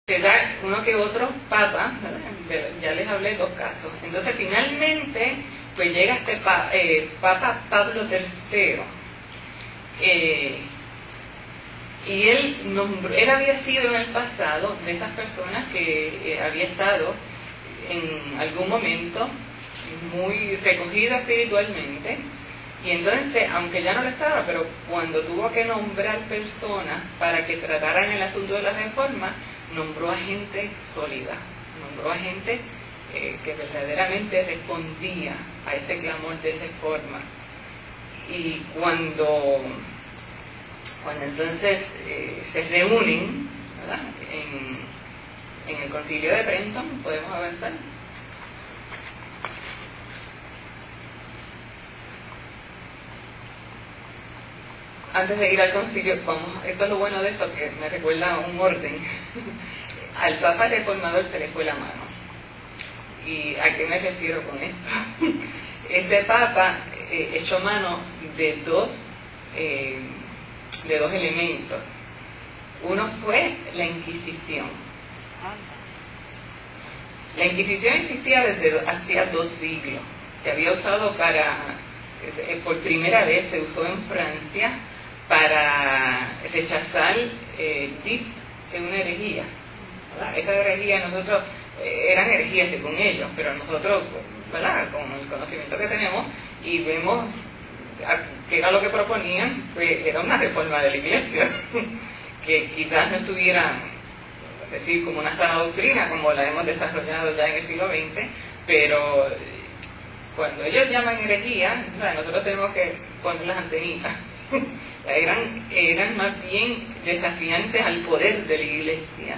se da uno que otro papa, ¿verdad? Ya les hablé 2 casos. Entonces finalmente pues llega este Papa Pablo III, y él había sido en el pasado de esas personas que había estado en algún momento muy recogido espiritualmente, y entonces, aunque ya no lo estaba, pero cuando tuvo que nombrar personas para que trataran el asunto de la reforma, nombró a gente sólida, nombró a gente que verdaderamente respondía a ese clamor de reforma. Y cuando entonces se reúnen, ¿verdad?, en el concilio de Trenton, podemos avanzar. Antes de ir al concilio, esto es lo bueno de esto, que me recuerda a un orden. Al Papa Reformador se le fue la mano. ¿Y a qué me refiero con esto? Este Papa echó mano de dos elementos. Uno fue la Inquisición. La Inquisición existía desde hacía 2 siglos. Se había usado por primera vez se usó en Francia para rechazar DIF en una herejía. ¿Verdad? Esa herejía nosotros, eran herejías según ellos, pero nosotros, ¿verdad?, con el conocimiento que tenemos y vemos que era lo que proponían, pues era una reforma de la Iglesia, que quizás no estuviera, decir, como una sana doctrina, como la hemos desarrollado ya en el siglo XX, pero cuando ellos llaman herejía, o sea, nosotros tenemos que poner las antenitas. eran más bien desafiantes al poder de la Iglesia.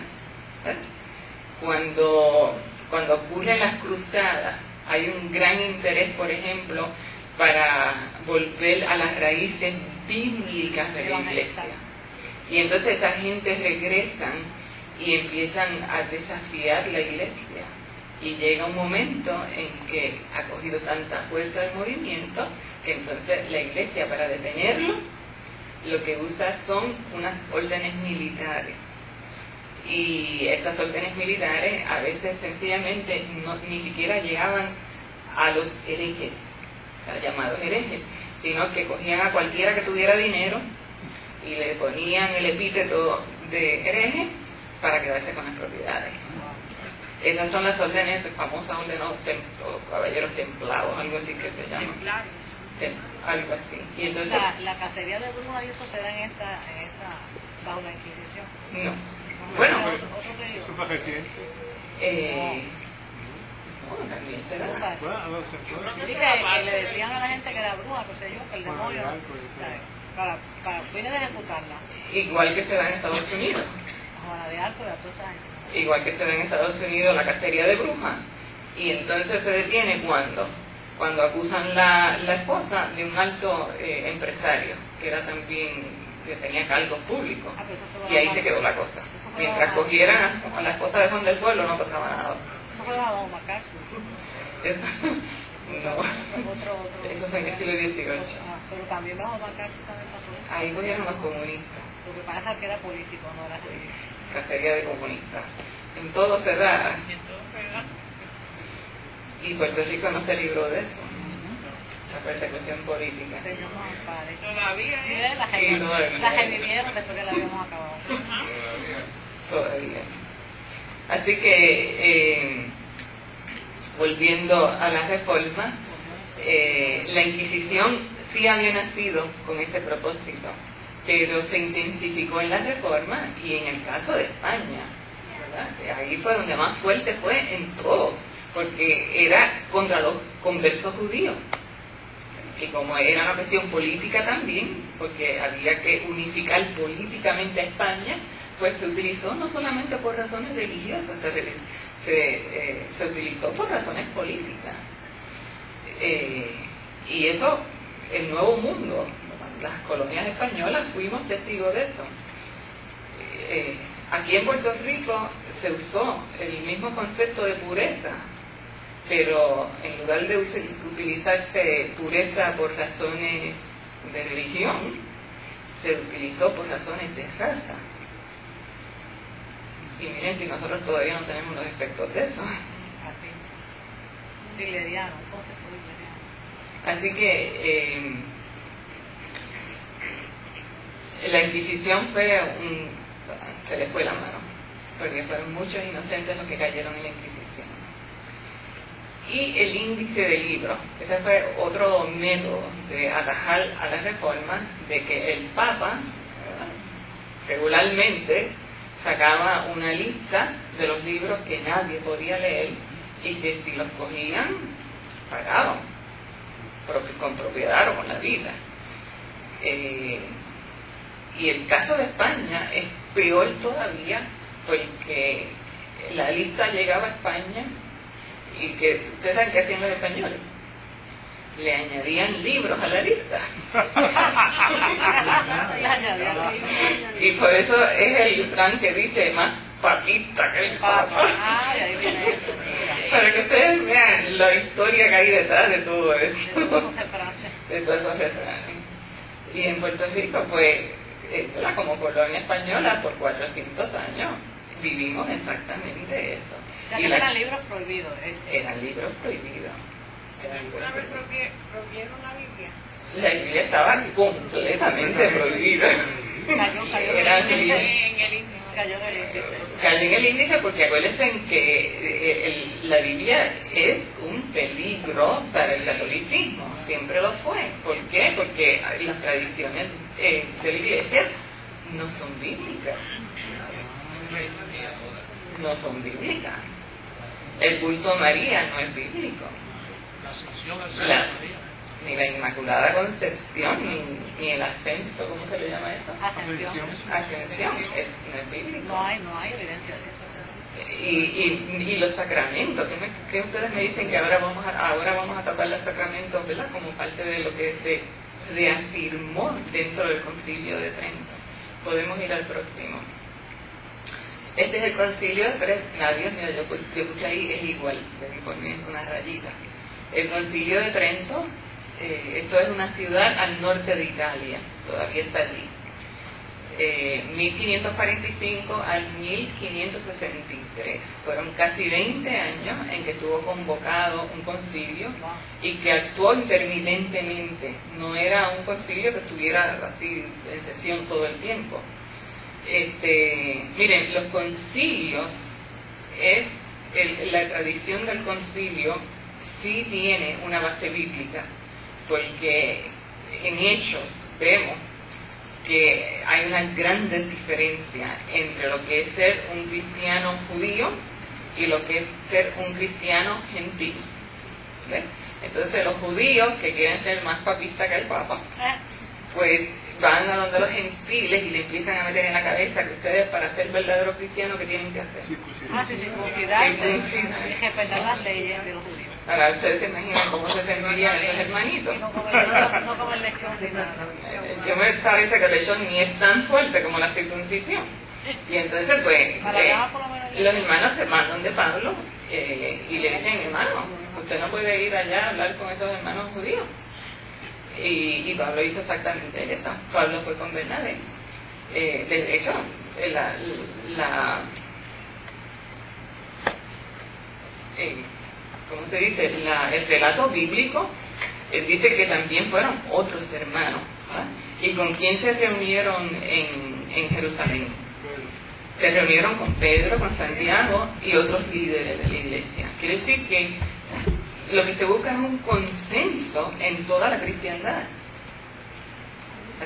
Cuando ocurren las cruzadas, hay un gran interés, por ejemplo, para volver a las raíces bíblicas de la Iglesia. Y entonces esa gente regresan y empiezan a desafiar la Iglesia. Y llega un momento en que ha cogido tanta fuerza el movimiento que entonces la Iglesia, para detenerlo, lo que usa son unas órdenes militares. Y estas órdenes militares a veces sencillamente ni siquiera llegaban a los herejes, o sea, llamados herejes, sino que cogían a cualquiera que tuviera dinero y le ponían el epíteto de hereje para quedarse con las propiedades. Esas son las órdenes, famosas órdenes o caballeros templados, algo así que se llama. Algo así. Y entonces, la cacería de brujas y eso se da en esa bajo la Inquisición. No. Bueno, ¿Eso fue reciente? No, también se da. Sí, que le decían a la gente que era bruja, que sé yo, que el demonio, para fines de ejecutarla. Igual que se da en Estados Unidos. Juana de Arco y a toda esa gente. Igual que se da en Estados Unidos la cacería de brujas. Y entonces se detiene cuando acusan la esposa de un alto empresario, que era también, que tenía cargos públicos. Y ahí se quedó la cosa. Mientras cogieran a la esposa de Juan del Pueblo, no pasaba nada. Eso fue bajo Macarse. No, eso fue en el siglo XVIII. Pero también bajo Macarse también pasó eso. Ahí gobiernan los comunistas. Lo que pasa es que era político, no era civil. Cacería de comunistas. En todo se da. Y Puerto Rico no se libró de eso. La persecución política. Todavía la revivieron después que la habíamos acabado. Todavía. Así que, volviendo a la reforma, la Inquisición sí había nacido con ese propósito, pero se intensificó en la reforma y en el caso de España, ¿verdad? Ahí fue donde más fuerte fue en todo, porque era contra los conversos judíos. Y como era una cuestión política también, porque había que unificar políticamente a España, pues se utilizó no solamente por razones religiosas, se utilizó por razones políticas. Y eso, el Nuevo Mundo, las colonias españolas, fuimos testigos de eso. Aquí en Puerto Rico se usó el mismo concepto de pureza, pero en lugar de utilizarse pureza por razones de religión, se utilizó por razones de raza. Y miren, si nosotros todavía no tenemos los efectos de eso. Así. Digleriano, un concepto digleriano. Así que la Inquisición se le fue la mano, porque fueron muchos inocentes los que cayeron en la Inquisición. Y el índice de libros, ese fue otro método de atajar a la reforma, de que el Papa, ¿verdad?, regularmente sacaba una lista de los libros que nadie podía leer y que si los cogían, pagaban con propiedad o con la vida. Y el caso de España es peor todavía, porque la lista llegaba a España y que ustedes saben qué hacían los españoles, le añadían libros a la lista. Y por eso es el refrán que dice más papista que el papa. Para que ustedes vean la historia que hay detrás de todo eso, de todos esos refranes. Y en Puerto Rico, pues, como colonia española por 400 años vivimos exactamente eso. O sea, que eran libros prohibidos. Eran libros prohibidos. ¿Alguna vez prohibieron la Biblia? La Biblia estaba completamente prohibida. Cayó en el índice porque acuérdense que la Biblia es un peligro para el catolicismo, siempre lo fue. ¿Por qué? Porque las tradiciones de la Iglesia no son bíblicas. No son bíblicas. El culto a María no es bíblico. Ni la Inmaculada Concepción, ni el ascenso, ¿cómo se le llama eso? Ascensión, no es bíblico. No hay evidencia de eso. Y los sacramentos, ¿qué ustedes me dicen que ahora vamos a tocar los sacramentos, ¿verdad?, como parte de lo que se reafirmó dentro del Concilio de Trento. Podemos ir al próximo. Este es el Concilio de Trento. Dios mío, yo puse ahí, es igual, debí poner una rayita. El Concilio de Trento, esto es una ciudad al norte de Italia, todavía está allí. 1545 al 1563. Fueron casi 20 años en que estuvo convocado un concilio y que actuó intermitentemente. No era un concilio que estuviera así en sesión todo el tiempo. Miren, los concilios la tradición del concilio sí tiene una base bíblica, porque en Hechos vemos que hay una gran diferencia entre lo que es ser un cristiano judío y lo que es ser un cristiano gentil. ¿Ves? Entonces los judíos, que quieren ser más papistas que el Papa, pues van a donde los gentiles y le empiezan a meter en la cabeza que ustedes, para ser verdaderos cristianos, ¿qué tienen que hacer? Circuncidarse y respetar las leyes de los judíos. Ahora ustedes se imaginan cómo se sentirían esos hermanitos. No comer lechón ni nada. Yo me parece que el lechón ni es tan fuerte como la circuncisión. Y entonces, pues, los hermanos se mandan de Pablo y le dicen: hermano, usted no puede ir allá a hablar con esos hermanos judíos. Y Pablo hizo exactamente eso. Pablo fue con Bernabé. De hecho, ¿cómo se dice? El relato bíblico dice que también fueron otros hermanos. ¿Verdad? ¿Y con quién se reunieron en Jerusalén? Se reunieron con Pedro, con Santiago y otros líderes de la iglesia. Quiere decir que lo que se busca es un consenso en toda la cristiandad.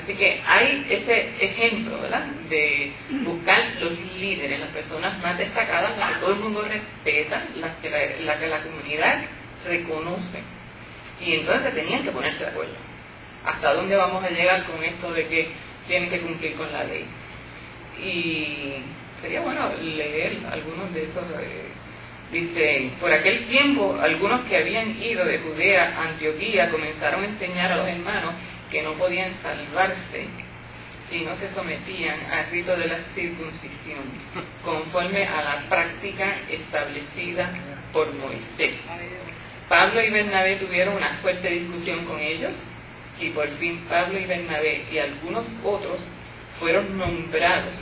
Así que hay ese ejemplo, ¿verdad?, de buscar los líderes, las personas más destacadas, las que todo el mundo respeta, las que la comunidad reconoce. Y entonces tenían que ponerse de acuerdo. ¿Hasta dónde vamos a llegar con esto de que tienen que cumplir con la ley? Y sería bueno leer algunos de esos. Dice: por aquel tiempo, algunos que habían ido de Judea a Antioquía comenzaron a enseñar a los hermanos que no podían salvarse si no se sometían al rito de la circuncisión, conforme a la práctica establecida por Moisés. Pablo y Bernabé tuvieron una fuerte discusión con ellos, y por fin Pablo y Bernabé y algunos otros fueron nombrados